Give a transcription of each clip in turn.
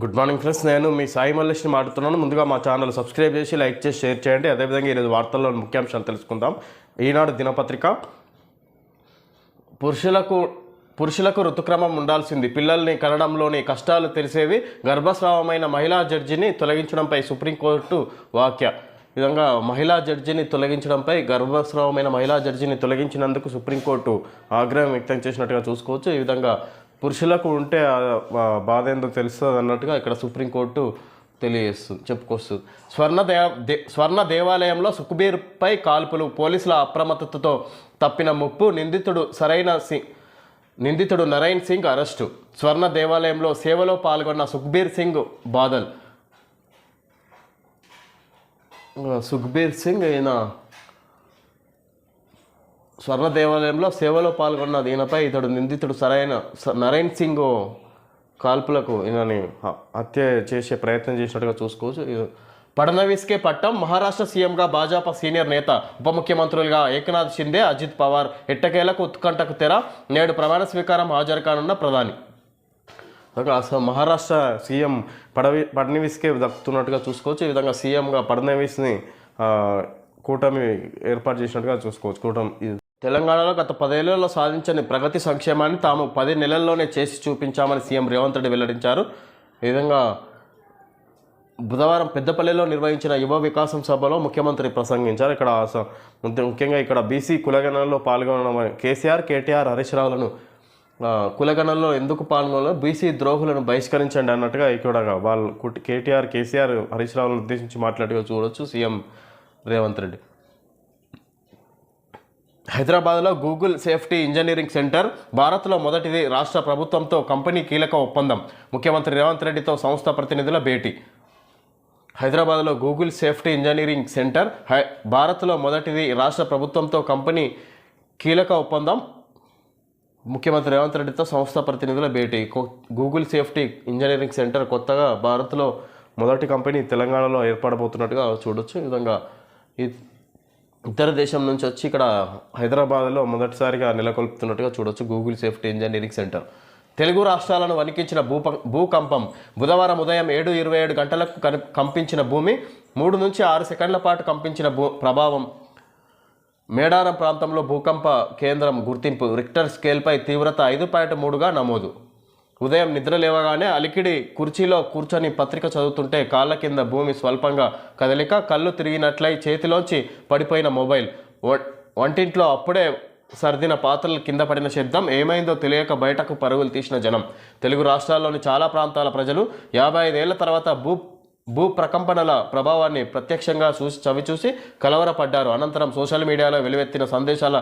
Good morning friends, నేను మీ సాయి మల్లేష్ని మాట్లాడుతున్నాను. ముందుగా మా ఛానల్ సబ్స్క్రైబ్ చేసి లైక్ చేసి షేర్ చేయండి. అదేవిధంగా ఈరోజు వార్తల్లోని ముఖ్యాంశాలు తెలుసుకుందాం. ఈనాడు దినపత్రిక, పురుషులకు ఋతుక్రమం ఉండాల్సింది, పిల్లల్ని కనడంలోని కష్టాలు తెలిసేవి, గర్భస్రావమైన మహిళా జడ్జిని తొలగించడంపై సుప్రీంకోర్టు వ్యాఖ్య. ఈ విధంగా మహిళా జడ్జిని తొలగించడంపై, గర్భస్రావమైన మహిళా జడ్జిని తొలగించినందుకు సుప్రీంకోర్టు ఆగ్రహం వ్యక్తం చేసినట్టుగా చూసుకోవచ్చు. ఈ విధంగా పురుషులకు ఉంటే బాధ ఏందో తెలుస్తుంది అన్నట్టుగా ఇక్కడ సుప్రీంకోర్టు చెప్పుకొస్తుంది. స్వర్ణ దేవాలయంలో సుఖ్బీర్పై కాల్పులు, పోలీసుల అప్రమత్తతతో తప్పిన ముప్పు, నిందితుడు నరైన్ సింగ్ అరెస్టు. స్వర్ణ దేవాలయంలో సేవలో పాల్గొన్న సుఖ్బీర్ సింగ్ ఈయన స్వర్ణ దేవాలయంలో సేవలో పాల్గొన్న ఈయనపై నిందితుడు నరైన్ సింగ్ కాల్పులకు ఈయనని హత్య చేసే ప్రయత్నం చేసినట్టుగా చూసుకోవచ్చు. ఫడ్నవీస్కే పట్టం, మహారాష్ట్ర సీఎంగా భాజపా సీనియర్ నేత, ఉప ముఖ్యమంత్రులుగా ఏకనాథ్ షిందే, అజిత్ పవార్. ఎట్టకేలకు ఉత్కంఠకు తెర, నేడు ప్రమాణ స్వీకారం హాజరు కానున్న ప్రధాని. అసలు మహారాష్ట్ర సీఎం ఫడ్నవీస్కే దక్కుతున్నట్టుగా చూసుకోవచ్చు. ఈ విధంగా సీఎంగా ఫడ్నవీస్ని కూటమి ఏర్పాటు చేసినట్టుగా చూసుకోవచ్చు. తెలంగాణలో గత 10 ఏళ్లలో సాధించని ప్రగతి సంక్షేమాన్ని తాము 10 నెలల్లోనే చేసి చూపించామని సీఎం రేవంత్ రెడ్డి వెల్లడించారు. ఈ విధంగా బుధవారం పెద్దపల్లిలో నిర్వహించిన యువ వికాసం సభలో ముఖ్యమంత్రి ప్రసంగించారు. ఇక్కడ ముఖ్యంగా ఇక్కడ బీసీ కులగణనలో పాల్గొన్న కేటీఆర్, హరీష్ రావులను కులగణనలో ఎందుకు పాల్గొనాలో, బీసీ ద్రోహులను బహిష్కరించండి అన్నట్టుగా ఇక్కడ వాళ్ళు కేటీఆర్, కేసీఆర్, హరీష్ రావులను ఉద్దేశించి మాట్లాడుతూ చూడవచ్చు సీఎం రేవంత్ రెడ్డి. హైదరాబాద్లో గూగుల్ సేఫ్టీ ఇంజనీరింగ్ సెంటర్ భారత్లో మొదటిది, రాష్ట్ర ప్రభుత్వంతో కంపెనీ కీలక ఒప్పందం. ముఖ్యమంత్రి రేవంత్ రెడ్డితో సంస్థ ప్రతినిధుల భేటీ. హైదరాబాద్లో గూగుల్ సేఫ్టీ ఇంజనీరింగ్ సెంటర్ భారత్లో మొదటిది, రాష్ట్ర ప్రభుత్వంతో కంపెనీ కీలక ఒప్పందం. ముఖ్యమంత్రి రేవంత్ రెడ్డితో సంస్థ ప్రతినిధుల భేటీ. గూగుల్ సేఫ్టీ ఇంజనీరింగ్ సెంటర్ కొత్తగా భారత్లో మొదటి కంపెనీ తెలంగాణలో ఏర్పడబోతున్నట్టుగా చూడొచ్చు. ఈ విధంగా ఇతర దేశం నుంచి వచ్చి ఇక్కడ హైదరాబాద్లో మొదటిసారిగా నెలకొల్పుతున్నట్టుగా చూడొచ్చు Google safety engineering centre. Telugu రాష్ట్రాలను వణికించిన భూకంపం. బుధవారం ఉదయం 7:27 గంటలకు కంపించిన భూమి, 3 నుంచి 6 సెకండ్ల పాటు కంపించిన ప్రభావం. మేడారం ప్రాంతంలో భూకంప కేంద్రం గుర్తింపు. రిక్టర్ స్కేల్పై తీవ్రత 5.3గా నమోదు. ఉదయం నిద్ర లేవగానే అలికిడి, కుర్చీలో కూర్చొని పత్రిక చదువుతుంటే కాళ్ళ కింద భూమి స్వల్పంగా కదలిక, కళ్ళు తిరిగినట్లయి చేతిలోంచి పడిపోయిన మొబైల్, వంటింట్లో అప్పుడే సర్దిన పాత్రలు కింద పడిన శబ్దం, ఏమైందో తెలియక బయటకు పరుగులు తీసిన జనం. తెలుగు రాష్ట్రాల్లోని చాలా ప్రాంతాల ప్రజలు 55 ఏళ్ల తర్వాత భూ ప్రకంపనల ప్రభావాన్ని ప్రత్యక్షంగా చవిచూసి కలవరపడ్డారు. అనంతరం సోషల్ మీడియాలో వెలువెత్తిన సందేశాల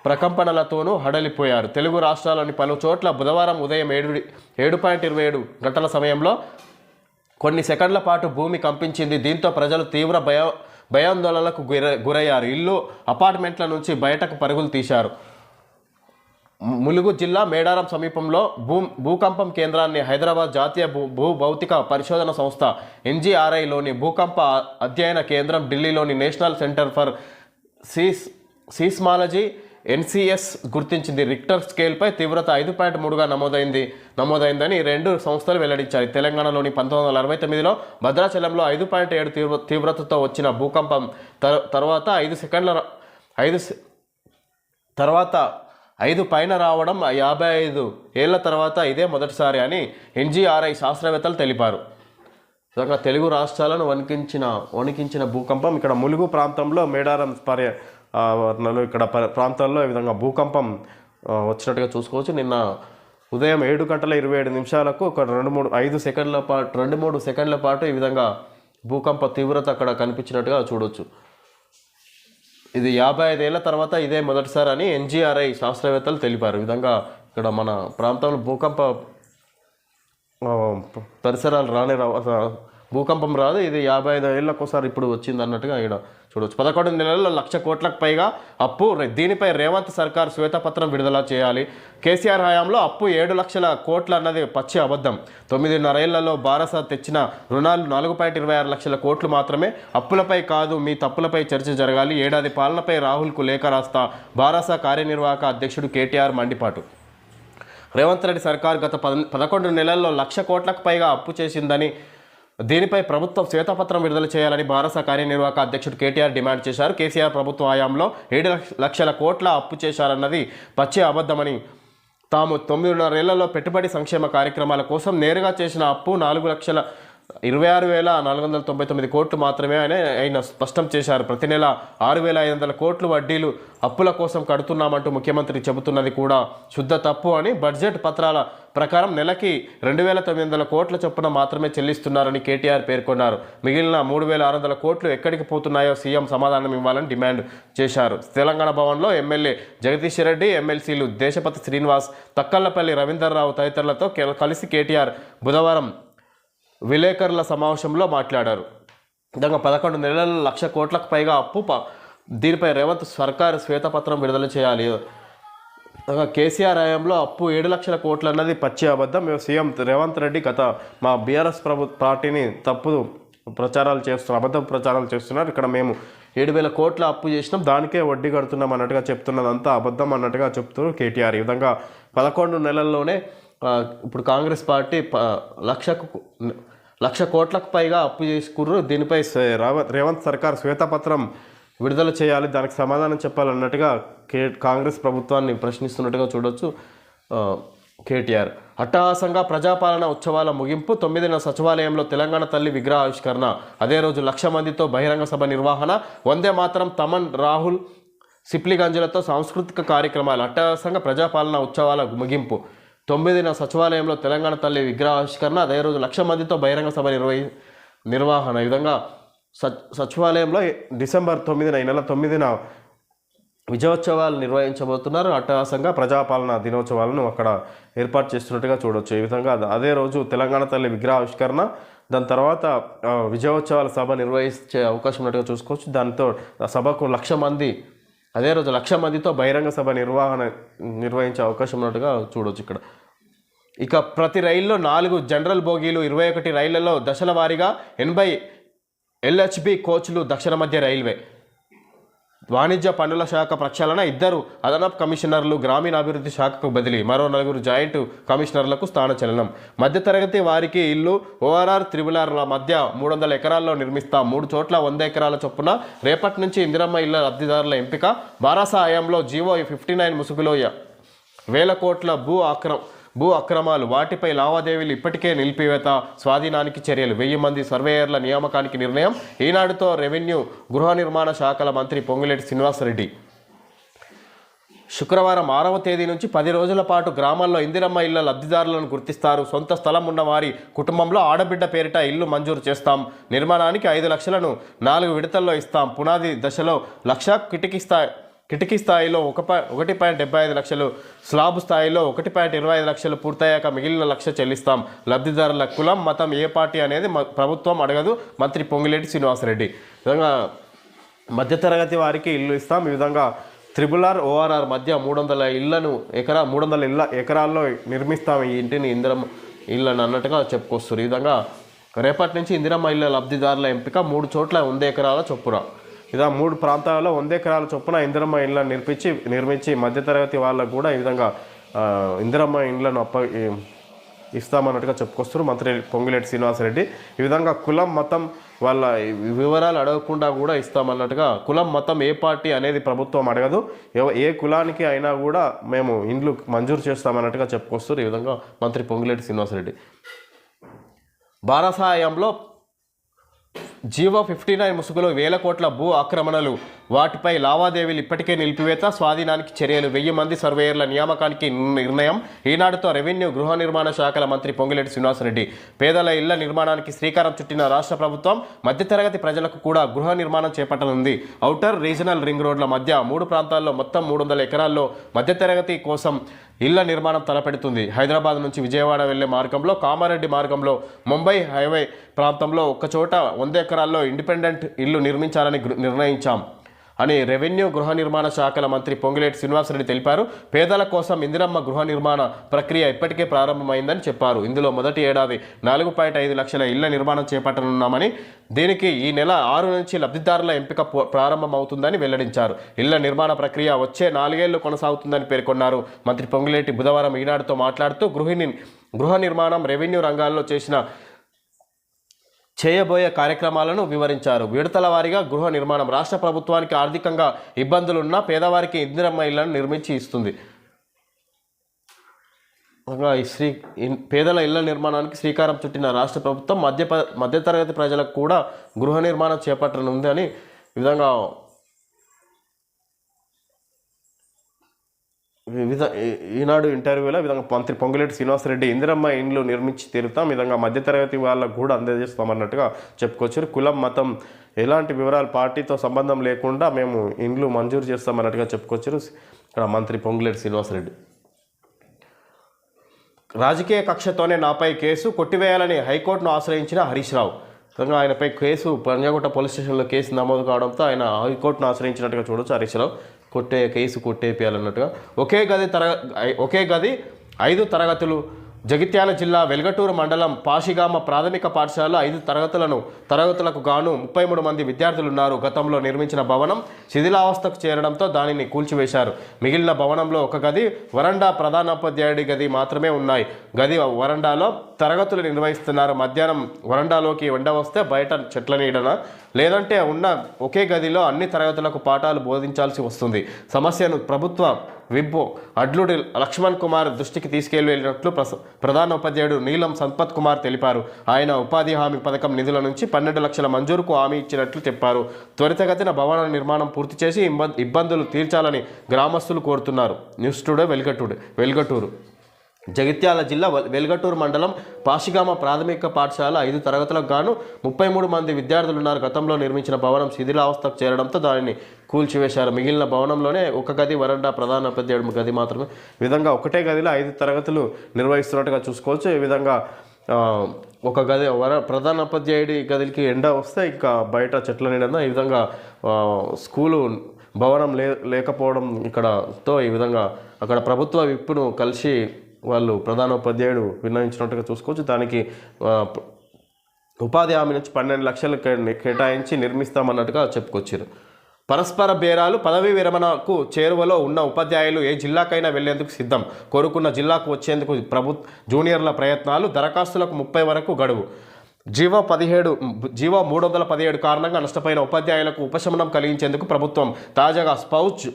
ప్రకంపనలతోనూ హడలిపోయారు. తెలుగు రాష్ట్రాల్లోని పలు చోట్ల బుధవారం ఉదయం 7:27 గంటల సమయంలో కొన్ని సెకండ్ల పాటు భూమి కంపించింది. దీంతో ప్రజలు తీవ్ర భయాందోళనలకు గురయ్యారు. ఇల్లు, అపార్ట్మెంట్ల నుంచి బయటకు పరుగులు తీశారు. ములుగు జిల్లా మేడారం సమీపంలో భూకంపం కేంద్రాన్ని హైదరాబాద్ జాతీయ భౌతిక పరిశోధన సంస్థ NGRIలోని భూకంప అధ్యయన కేంద్రం, ఢిల్లీలోని national centre for seismology NCS గుర్తించింది. రిక్టర్ స్కేల్పై తీవ్రత 5.3గా నమోదైందని 2 సంస్థలు వెల్లడించాయి. తెలంగాణలోని 1969లో భద్రాచలంలో 5.7 తీవ్రతతో వచ్చిన భూకంపం తర్వాత 5 పైన రావడం 55 ఏళ్ల తర్వాత ఇదే మొదటిసారి అని NGRI శాస్త్రవేత్తలు తెలిపారు. విధంగా తెలుగు రాష్ట్రాలను వణికించిన భూకంపం ఇక్కడ ములుగు ప్రాంతంలో, మేడారం ఇక్కడ ప్రాంతాల్లో ఈ విధంగా భూకంపం వచ్చినట్టుగా చూసుకోవచ్చు. నిన్న ఉదయం 7:27 ఒక 2-3 సెకండ్ల పాటు ఈ విధంగా భూకంప తీవ్రత అక్కడ కనిపించినట్టుగా చూడవచ్చు. ఇది 55 ఏళ్ల తర్వాత ఇదే మొదటిసారి అని NGRI శాస్త్రవేత్తలు తెలిపారు. ఈ విధంగా ఇక్కడ మన ప్రాంతంలో భూకంప పరిసరాలు భూకంపం రాదు. ఇది 55 ఏళ్ళకోసారి ఇప్పుడు వచ్చింది అన్నట్టుగా ఇక్కడ చూడవచ్చు. 11 నెలల్లో 1,00,000 కోట్లకు పైగా అప్పు. దీనిపై రేవంత్ సర్కార్ శ్వేతపత్రం విడుదల చేయాలి. కేసీఆర్ హయాంలో అప్పు 7 లక్షల కోట్లు అన్నది పచ్చి అబద్ధం. 9.5 ఏళ్లలో భారత తెచ్చిన రుణాలు 4.26 లక్షల కోట్లు మాత్రమే. అప్పులపై కాదు, మీ తప్పులపై చర్చ జరగాలి. ఏడాది పాలనపై రాహుల్కు లేఖ రాస్తా. భారత కార్యనిర్వాహక అధ్యక్షుడు కేటీఆర్ మండిపాటు. రేవంత్ రెడ్డి సర్కార్ గత 11 నెలల్లో 1,00,000 కోట్లకు పైగా అప్పు చేసిందని, దీనిపై ప్రభుత్వం శ్వేతపత్రం విడుదల చేయాలని భారత కార్యనిర్వాహక అధ్యక్షుడు కేటీఆర్ డిమాండ్ చేశారు. కేసీఆర్ ప్రభుత్వ హయాంలో 7 లక్షల కోట్ల అప్పు చేశారన్నది పచ్చి అబద్ధమని, తాము 9.5 ఏళ్లలో పెట్టుబడి సంక్షేమ కార్యక్రమాల కోసం నేరుగా చేసిన అప్పు 4,26,499 కోట్లు మాత్రమే అని ఆయన స్పష్టం చేశారు. ప్రతి నెల 6,500 కోట్లు వడ్డీలు అప్పుల కోసం కడుతున్నామంటూ ముఖ్యమంత్రి చెబుతున్నది కూడా శుద్ధ తప్పు అని, బడ్జెట్ పత్రాల ప్రకారం నెలకి 2,900 కోట్ల చొప్పున మాత్రమే చెల్లిస్తున్నారని కేటీఆర్ పేర్కొన్నారు. మిగిలిన 3,600 కోట్లు ఎక్కడికి పోతున్నాయో సీఎం సమాధానం ఇవ్వాలని డిమాండ్ చేశారు. తెలంగాణ భవన్లో ఎమ్మెల్యే జగదీష్ రెడ్డి, ఎమ్మెల్సీలు దేశపతి శ్రీనివాస్, తక్కళ్లపల్లి రవీందర్రావు తదితరులతో కలిసి కేటీఆర్ బుధవారం విలేకరుల సమావేశంలో మాట్లాడారు. విధంగా 11 నెలల్లో 1,00,000 కోట్లకు పైగా అప్పు, దీనిపై రేవంత్ సర్కారు శ్వేతపత్రం విడుదల చేయాలి. కేసీఆర్ హయాంలో అప్పు 7 లక్షల కోట్లు అన్నది పచ్చి అబద్ధం. మేము సీఎం రేవంత్ రెడ్డి గత మా బీఆర్ఎస్ పార్టీని తప్పుడు ప్రచారాలు చేస్తున్నారు, అబద్ధ ప్రచారాలు చేస్తున్నారు. ఇక్కడ మేము 7,000 కోట్ల అప్పు చేసినాం, దానికే వడ్డీ కడుతున్నాం అన్నట్టుగా చెప్తున్నదంతా అబద్ధం అన్నట్టుగా చెప్తున్నారు కేటీఆర్. ఈ విధంగా 11 నెలల్లోనే ఇప్పుడు కాంగ్రెస్ పార్టీ 1,00,000 కోట్లకు పైగా అప్పు చేసుకుర్రు. దీనిపై రేవంత్ సర్కార్ శ్వేతపత్రం విడుదల చేయాలి, దానికి సమాధానం చెప్పాలన్నట్టుగా కాంగ్రెస్ ప్రభుత్వాన్ని ప్రశ్నిస్తున్నట్టుగా చూడొచ్చు కేటీఆర్. అట్టహాసంగా ప్రజాపాలన ఉత్సవాల ముగింపు, 9న సచివాలయంలో తెలంగాణ తల్లి విగ్రహ ఆవిష్కరణ, అదే రోజు 1,00,000 మందితో బహిరంగ సభ నిర్వహణ, వందే మాతరం, తమన్, రాహుల్, సిప్లిగంజులతో సాంస్కృతిక కార్యక్రమాలు. అట్టహాసంగా ప్రజాపాలన ఉత్సవాల ముగింపు, 9న సచివాలయంలో తెలంగాణ తల్లి విగ్రహ ఆవిష్కరణ, అదే రోజు 1,00,000 మందితో బహిరంగ సభ నిర్వహణ. ఈ విధంగా సచివాలయంలో డిసెంబర్ 9న, ఈ నెల 9న విజయోత్సవాలు నిర్వహించబోతున్నారు. అట్టహాసంగా ప్రజాపాలన దినోత్సవాలను అక్కడ ఏర్పాటు చేస్తున్నట్టుగా చూడవచ్చు. ఈ విధంగా అదే రోజు తెలంగాణ తల్లి విగ్రహ ఆవిష్కరణ, దాని తర్వాత విజయోత్సవాల సభ నిర్వహించే అవకాశం ఉన్నట్టుగా చూసుకోవచ్చు. దాంతో సభకు 1,00,000 మంది, అదే రోజు 1,00,000 మందితో బహిరంగ సభ నిర్వహించే అవకాశం ఉన్నట్టుగా చూడవచ్చు ఇక్కడ. ఇక ప్రతి రైల్లో 4 జనరల్ బోగీలు, 21 రైళ్లలో దశల వారీగా 80 LHB కోచ్లు. దక్షిణ మధ్య రైల్వే వాణిజ్య పన్నుల శాఖ ప్రక్షాళన, 2 అదనపు కమిషనర్లు గ్రామీణాభివృద్ధి శాఖకు బదిలీ, మరో 4 జాయింట్ కమిషనర్లకు స్థానచలనం. మధ్యతరగతి వారికి ఇల్లు ఓఆర్ఆర్, త్రిబులార్ల మధ్య 300 ఎకరాల్లో నిర్మిస్తాం, 3 చోట్ల 100 ఎకరాల చొప్పున. రేపటి నుంచి ఇందిరమ్మ ఇళ్ల లబ్ధిదారుల ఎంపిక. బారాస హయాంలో జీవో 59 ముసుగులో 1,000 కోట్ల భూ అక్రమాలు, వాటిపై లావాదేవీలు ఇప్పటికే నిలిపివేత, స్వాధీనానికి చర్యలు, 1000 మంది సర్వేయర్ల నియామకానికి నిర్ణయం. ఈనాడుతో రెవెన్యూ గృహ నిర్మాణ శాఖల మంత్రి పొంగులేటి శ్రీనివాసరెడ్డి. శుక్రవారం 6వ తేదీ నుంచి 10 రోజుల పాటు గ్రామాల్లో ఇందిరమ్మ ఇళ్ల లబ్ధిదారులను గుర్తిస్తారు. సొంత స్థలం ఉన్న వారి కుటుంబంలో ఆడబిడ్డ పేరిట ఇల్లు మంజూరు చేస్తాం. నిర్మాణానికి 5 లక్షలను 4 విడతల్లో ఇస్తాం. పునాది దశలో 1,00,000, కిటికీ స్థాయిలో 1.75 లక్షలు, స్లాబ్ స్థాయిలో 1.25 లక్షలు పూర్తయ్యాక మిగిలిన 1,00,000 చెల్లిస్తాం. లబ్ధిదారుల కులం, మతం, ఏ పార్టీ అనేది ప్రభుత్వం అడగదు. మంత్రి పొంగులేటి శ్రీనివాసరెడ్డి. ఈ విధంగా మధ్యతరగతి వారికి ఇల్లు ఇస్తాం. ఈ విధంగా త్రిబులార్, ఓఆర్ఆర్ మధ్య 300 ఎకరాల్లో నిర్మిస్తాం ఈ ఇంటిని, ఇందిరమ్మ ఇళ్ళని అన్నట్టుగా చెప్పుకొస్తారు. ఈ విధంగా రేపటి నుంచి ఇందిరమ్మ ఇళ్ళ లబ్ధిదారుల ఎంపిక, 3 చోట్ల 100 ఎకరాల చొప్పున. ఇలా 3 ప్రాంతాలలో 100 ఎకరాల చొప్పున ఇందిరమ్మ ఇళ్ళను నిర్మించి మధ్యతరగతి వాళ్ళకు కూడా ఈ విధంగా ఇందిరమ్మ ఇళ్ళను ఇస్తామన్నట్టుగా చెప్పుకొస్తారు మంత్రి పొంగులేటి శ్రీనివాసరెడ్డి. ఈ విధంగా కులం, మతం వాళ్ళ వివరాలు అడగకుండా కూడా ఇస్తామన్నట్టుగా, కులం, మతం, ఏ పార్టీ అనేది ప్రభుత్వం అడగదు, ఏ కులానికి అయినా కూడా మేము ఇండ్లు మంజూరు చేస్తామన్నట్టుగా చెప్పుకొస్తారు ఈ విధంగా మంత్రి పొంగులేటి శ్రీనివాసరెడ్డి. బారాస హయాంలో జీవో 59 ముసుగులో 1,000 కోట్ల భూ ఆక్రమణలు, వాటిపై లావాదేవీలు ఇప్పటికే నిలిపివేత, స్వాధీనానికి చర్యలు, 1000 మంది సర్వేయర్ల నియామకానికి నిర్ణయం. ఈనాడుతో రెవెన్యూ గృహ నిర్మాణ శాఖల మంత్రి పొంగులేటి శ్రీనివాసరెడ్డి. పేదల ఇళ్ల నిర్మాణానికి శ్రీకారం చుట్టిన రాష్ట్ర ప్రభుత్వం మధ్యతరగతి ప్రజలకు కూడా గృహ నిర్మాణం చేపట్టనుంది. ఔటర్ రీజనల్ రింగ్ రోడ్ల మధ్య 3 ప్రాంతాల్లో మొత్తం 300 ఎకరాల్లో మధ్యతరగతి కోసం ఇళ్ల నిర్మాణం తలపెడుతుంది. హైదరాబాద్ నుంచి విజయవాడ వెళ్లే మార్గంలో, కామారెడ్డి మార్గంలో, ముంబై హైవే ప్రాంతంలో ఒక్కచోట 100 ఎకరాల్లో ఇండిపెండెంట్ ఇల్లు నిర్మించాలని నిర్ణయించాం. అని రెవెన్యూ గృహ నిర్మాణ శాఖల మంత్రి పొంగులేటి శ్రీనివాసరెడ్డి తెలిపారు. పేదల కోసం ఇందిరమ్మ గృహ నిర్మాణ ప్రక్రియ ఇప్పటికే ప్రారంభమైందని చెప్పారు. ఇందులో మొదటి ఏడాది 4.5 లక్షల ఇళ్ల నిర్మాణం చేపట్టనున్నామని, దీనికి ఈ నెల 6 నుంచి లబ్ధిదారుల ఎంపిక ప్రారంభమవుతుందని వెల్లడించారు. ఇళ్ల నిర్మాణ ప్రక్రియ వచ్చే 4 ఏళ్లు కొనసాగుతుందని పేర్కొన్నారు. మంత్రి పొంగులేటి బుధవారం ఈనాడుతో మాట్లాడుతూ గృహ నిర్మాణం, రెవెన్యూ రంగాల్లో చేయబోయే కార్యక్రమాలను వివరించారు. విడతల వారీగా గృహ నిర్మాణం రాష్ట్ర ప్రభుత్వానికి ఆర్థికంగా ఇబ్బందులున్నా పేదవారికి ఇందిరమ్మ ఇళ్లను నిర్మించి ఇస్తుంది. పేదల ఇళ్ల నిర్మాణానికి శ్రీకారం చుట్టిన రాష్ట్ర ప్రభుత్వం మధ్యతరగతి ప్రజలకు కూడా గృహ నిర్మాణం చేపట్టనుంది అని విధంగా ఈనాడు ఇంటర్వ్యూలో విధంగా మంత్రి పొంగులేటి శ్రీనివాసరెడ్డి ఇందిరమ్మ ఇండ్లు నిర్మించి తీరుతాం, విధంగా మధ్యతరగతి వాళ్ళకు కూడా అందజేస్తామన్నట్టుగా చెప్పుకొచ్చారు. కులం, మతం ఎలాంటి వివరాలు పార్టీతో సంబంధం లేకుండా మేము ఇండ్లు మంజూరు చేస్తామన్నట్టుగా చెప్పుకొచ్చారు ఇక్కడ మంత్రి పొంగులేటి శ్రీనివాసరెడ్డి. రాజకీయ కక్షతోనే నాపై కేసు కొట్టివేయాలని హైకోర్టును ఆశ్రయించిన హరీష్ రావు. విధంగా ఆయనపై కేసు పంజాగుట్ట పోలీస్ స్టేషన్లో కేసు నమోదు కావడంతో ఆయన హైకోర్టును ఆశ్రయించినట్టుగా చూడొచ్చు. హరీష్ రావు కేసు కొట్టేపియాలన్నట్టుగా. ఒకే గది 5 తరగతులు. జగిత్యాల జిల్లా వెల్గటూరు మండలం పాషిగామ ప్రాథమిక పాఠశాలలో 5 తరగతులకు గాను 33 మంది విద్యార్థులున్నారు. గతంలో నిర్మించిన భవనం శిథిలావస్థకు చేరడంతో దానిని కూల్చివేశారు. మిగిలిన భవనంలో ఒక గది, వరండా, ప్రధానోపాధ్యాయుడి గది మాత్రమే ఉన్నాయి. వరండాలో తరగతులు నిర్వహిస్తున్నారు. మధ్యాహ్నం వరండాలోకి ఎండ వస్తే బయట చెట్ల నీడన, లేదంటే ఉన్న ఒకే గదిలో అన్ని తరగతులకు పాఠాలు బోధించాల్సి వస్తుంది. సమస్యను ప్రభుత్వ విప్ అడ్లూడి లక్ష్మణ్ కుమార్ దృష్టికి తీసుకెళ్లినట్లు ప్రధానోపాధ్యాయుడు నీలం సంపత్ కుమార్ తెలిపారు. ఆయన ఉపాధి హామీ పథకం నిధుల నుంచి 12 లక్షల మంజూరుకు హామీ ఇచ్చినట్లు చెప్పారు. త్వరితగతిన భవన నిర్మాణం పూర్తి చేసి ఇబ్బందులు తీర్చాలని గ్రామస్తులు కోరుతున్నారు. News today Velgatur. జగిత్యాల జిల్లా వెల్గటూరు మండలం పాషిగామ ప్రాథమిక పాఠశాల 5 తరగతులకు గాను 33 మంది విద్యార్థులున్నారు. గతంలో నిర్మించిన భవనం శిథిలావస్థకు చేరడంతో దానిని కూల్చివేశారు. మిగిలిన భవనంలోనే ఒక గది, వరండా, ప్రధానోపాధ్యాయుడు గది మాత్రమే. విధంగా ఒకటే గదిలో 5 తరగతులు నిర్వహిస్తున్నట్టుగా చూసుకోవచ్చు. ఈ విధంగా ఒక గది ప్రధానోపాధ్యాయుడి గదికి ఎండ వస్తే ఇంకా బయట చెట్ల నీడన, ఈ విధంగా స్కూలు భవనం లేకపోవడం ఇక్కడతో ఈ విధంగా అక్కడ ప్రభుత్వ విప్పును కలిసి వాళ్ళు ప్రధానోపాధ్యాయుడు విన్నవించినట్టుగా చూసుకోవచ్చు. దానికి ఉపాధి హామీ నుంచి 12 లక్షలు కేటాయించి నిర్మిస్తామన్నట్టుగా చెప్పుకొచ్చారు. పరస్పర బేరాలు. పదవీ విరమణకు చేరువలో ఉన్న ఉపాధ్యాయులు ఏ జిల్లాకైనా వెళ్లేందుకు సిద్ధం. కోరుకున్న జిల్లాకు వచ్చేందుకు జూనియర్ల ప్రయత్నాలు. దరఖాస్తులకు 30 వరకు గడువు. జీవో 317 కారణంగా నష్టపోయిన ఉపాధ్యాయులకు ఉపశమనం కలిగించేందుకు ప్రభుత్వం తాజాగా స్పౌచ్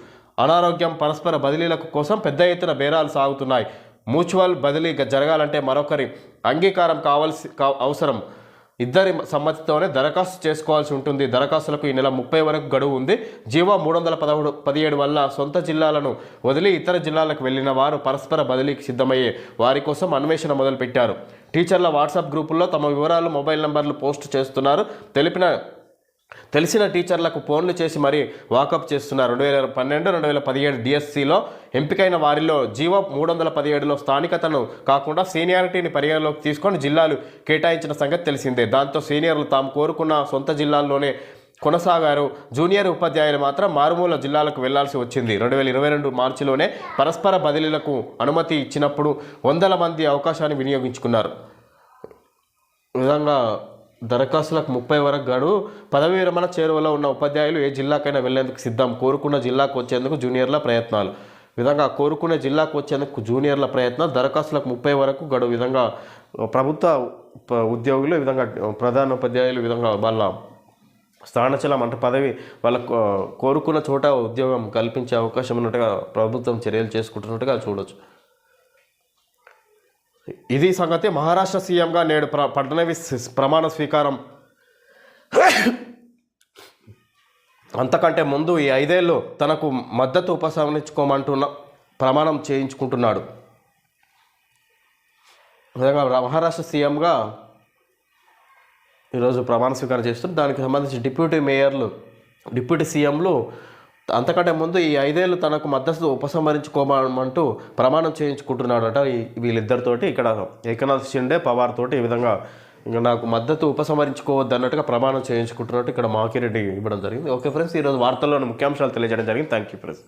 అనారోగ్యం పరస్పర బదిలీలకు కోసం పెద్ద ఎత్తున బేరాలు సాగుతున్నాయి. మ్యూచువల్ బదిలీ జరగాలంటే మరొకరి అంగీకారం అవసరం. ఇద్దరి సమ్మతితోనే దరఖాస్తు చేసుకోవాల్సి ఉంటుంది. దరఖాస్తులకు ఈ నెల 30 వరకు గడువు ఉంది. జీవో 317 వల్ల సొంత జిల్లాలను వదిలి ఇతర జిల్లాలకు వెళ్లిన వారు పరస్పర బదిలీకి సిద్ధమయ్యే వారి కోసం అన్వేషణ మొదలుపెట్టారు. టీచర్ల వాట్సాప్ గ్రూపుల్లో తమ వివరాలు, మొబైల్ నంబర్లు పోస్ట్ చేస్తున్నారు. తెలిసిన టీచర్లకు ఫోన్లు చేసి మరీ వాకప్ చేస్తున్నారు. 2012-2017 డిఎస్సిలో ఎంపికైన వారిలో జీవో 317లో స్థానికతను కాకుండా సీనియారిటీని పరిగణలోకి తీసుకొని జిల్లాలు కేటాయించిన సంగతి తెలిసిందే. దాంతో సీనియర్లు తాము కోరుకున్న సొంత జిల్లాల్లోనే కొనసాగారు. జూనియర్ ఉపాధ్యాయులు మాత్రం మారుమూల జిల్లాలకు వెళ్లాల్సి వచ్చింది. 2022 మార్చిలోనే పరస్పర బదిలీలకు అనుమతి ఇచ్చినప్పుడు 100 మంది అవకాశాన్ని వినియోగించుకున్నారు. విధంగా దరఖాస్తులకు 30 వరకు గడువు. పదవీ విరమణ చేరువలో ఉన్న ఉపాధ్యాయులు ఏ జిల్లాకైనా వెళ్లేందుకు సిద్ధం. కోరుకున్న జిల్లాకు వచ్చేందుకు జూనియర్ల ప్రయత్నాలు. విధంగా కోరుకునే జిల్లాకు వచ్చేందుకు జూనియర్ల ప్రయత్నాలు. దరఖాస్తులకు 30 వరకు గడువు. విధంగా ప్రభుత్వ ఉద్యోగులు, ఈ విధంగా ప్రధానోపాధ్యాయులు విధంగా వాళ్ళ స్థానచలం అంటే పదవి వాళ్ళకు కోరుకున్న చోట ఉద్యోగం కల్పించే అవకాశం ఉన్నట్టుగా ప్రభుత్వం చర్యలు చేసుకుంటున్నట్టుగా చూడవచ్చు. ఇది సంగతి. మహారాష్ట్ర సీఎంగా నేడు ఫడ్నవీస్ ప్రమాణ స్వీకారం. అంతకంటే ముందు ఈ 5 ఏళ్ళు తనకు మద్దతు ఉపసంహరించుకోమంటున్న ప్రమాణం చేయించుకుంటున్నాడు. విధంగా మహారాష్ట్ర సీఎంగా ఈరోజు ప్రమాణ స్వీకారం చేస్తున్నారు. దానికి సంబంధించి డిప్యూటీ సీఎంలు అంతకంటే ముందు ఈ 5 ఏళ్ళు తనకు మద్దతు ఉపసంహరించుకోమంటూ ప్రమాణం చేయించుకుంటున్నాడట వీళ్ళిద్దరితోటి. ఇక్కడ ఏకనాథ్ షిండే, పవార్ తోటి ఈ విధంగా ఇంకా నాకు మద్దతు ఉపసంహరించుకోవద్దు అన్నట్టుగా ప్రమాణం చేయించుకుంటున్నట్టు ఇక్కడ మాకిరెడ్డి ఇవ్వడం జరిగింది. ఓకే ఫ్రెండ్స్, ఈరోజు వార్తల్లోని ముఖ్యాంశాలు తెలియజేయడం జరిగింది. Thank you friends.